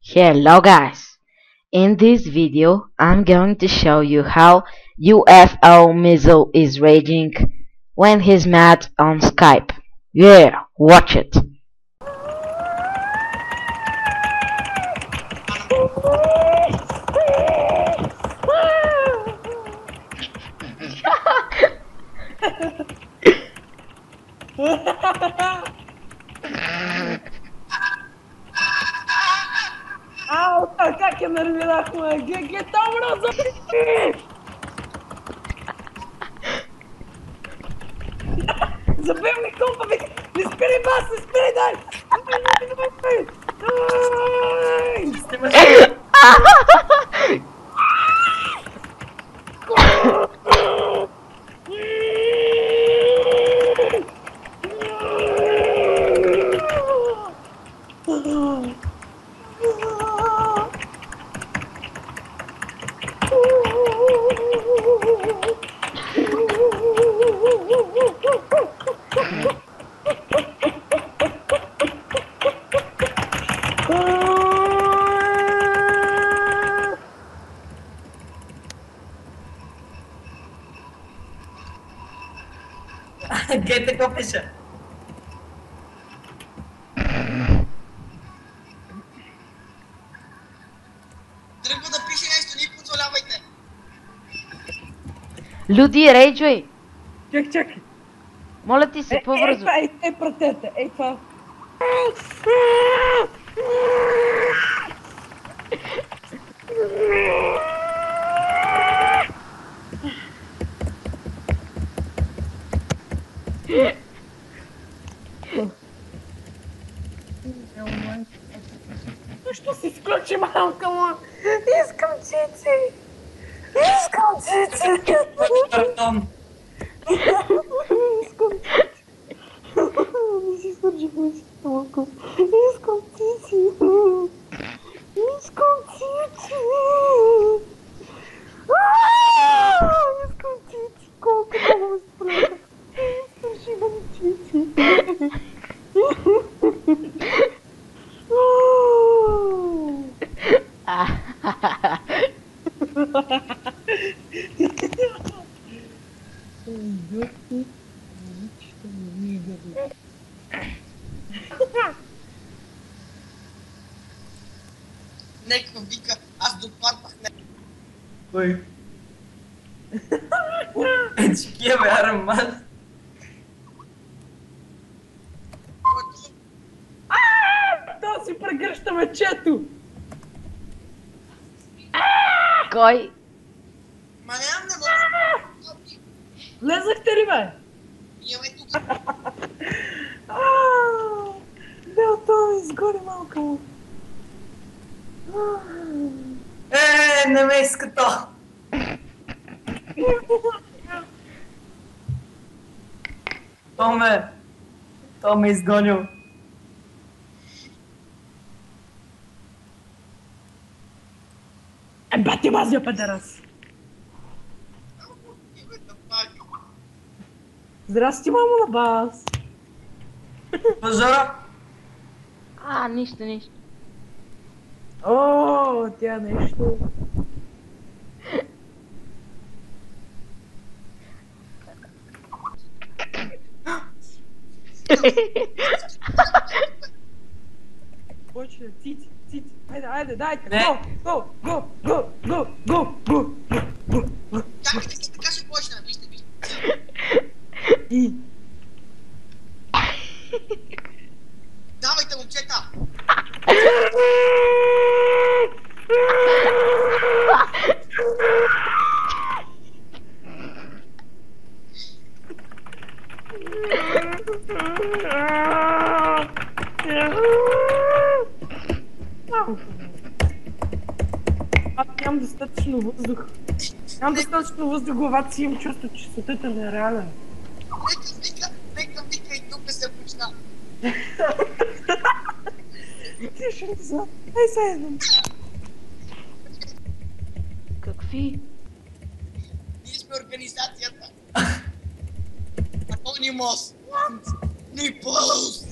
Hello guys! In this video I'm going to show you how UFO Mizzle is raging when he's mad on Skype. Yeah, watch it! Au, как я нарвела хуя, где там разобри! Забив ми компа, вика, не спирай бас, не спирай, дай! Gete какво пише? Тръгва да пише нещо, ни позволявайте! Люди, рейджвай! Чакай. Моля ти се, по-бързо! Ей, пратете, ей това. Защо си изключи малка му? Искам цици! Искам цици! Картон. Искам цици! Не си свържи мъжите малко. Искам цици! Искам цици! Искам цици! Колко много ме страха! Свържи ме цици! Неква вика, аз докладвах не. Кой? Чекия бе, аромат. То си прегръща мечето! Кой? Ма нямам, не мога. Влезахте ли бе? Имаме тук. Белто ми изгори малко. Не ме иска то. То ме изгонил. Бати мазия педерас! Здрасти, мамо на бас! Пожара. Нищо. О, тя нещо. Почне, цици. Айде, дайте, Не. го! Чакайте, така ще почна, вижте. И... Давайте, момчета! Аз нямам достатъчно въздух. Главата си им чувство, че светът е нереален. Нека вика и тук се почна. Ти ще не знам. Ай, заедно. Какви? Ние сме организацията. Анонимус. Nipples.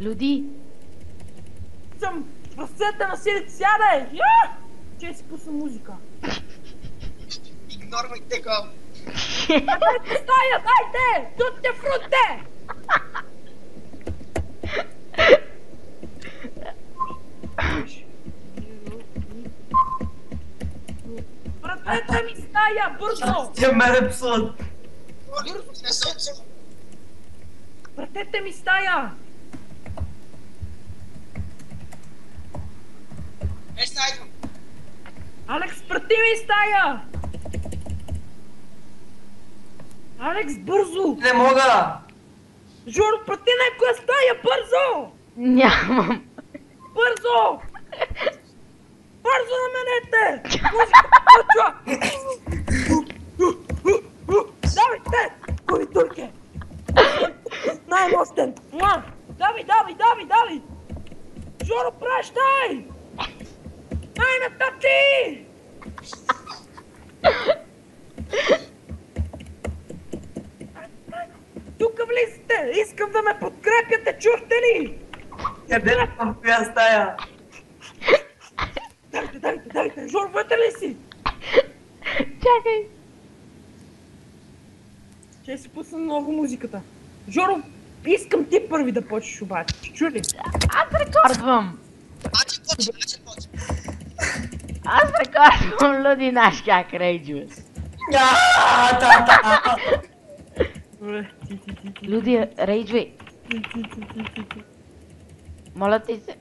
Люди, съм в ръцете на силите. Сядай! Я! Че си пусна музика. Игнорвайте го. Дайте стая, дайте! Тутте фрутте! Вратете ми стая, бързо! Тя мене псуват. Вратете ми стая! Сега идвам. Алекс, прати ми стая! Алекс, бързо! Не мога. Жоро, прати някоя стая, бързо! Нямам. Бързо! Бързо наменете! Музиката почва! Давайте! Кови турке! Най-мощен! Дави! Жоро, пращай! Най-натати! Тук влизате! Искам да ме подкрепяте, чухте ли? Къде е в коя стая? Дайте! Жоро, вътре ли си? Чакай. Ще си пусна много музиката. Жоро, искам ти първи да почнеш обаче. Чу ли? Аз рекордвам. Аче почва. Аз рекордвам, люди наш как рейджуе. Люди, рейджуй. Моля ти се.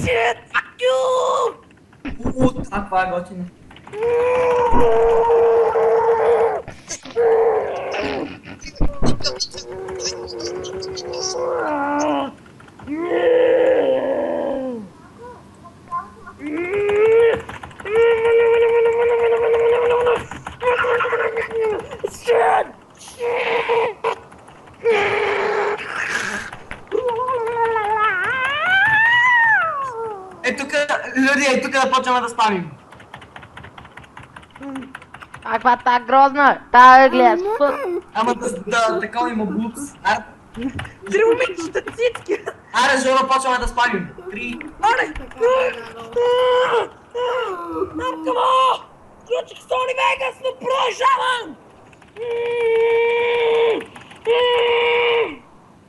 Shit! Fuck you! Това е готино. Люди, тук да почваме да спамим. Каква та грозна? Та гледа с фък. Ама да такова има бутс. Три момичета цицки! Аре, Жоро, почваме да спамим. 3. Аре! Мамкамо! Включих Sony Vegas, но продължавам!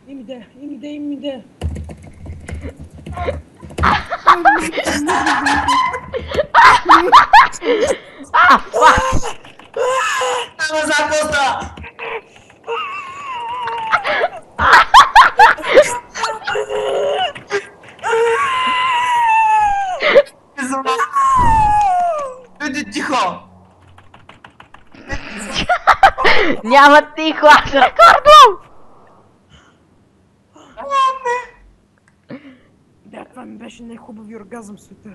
Им иде. Фак! Ама за коста! Люди, тихо! Няма тихо, аз рекордвам! Да, това ми беше най-хубави оргазъм в света.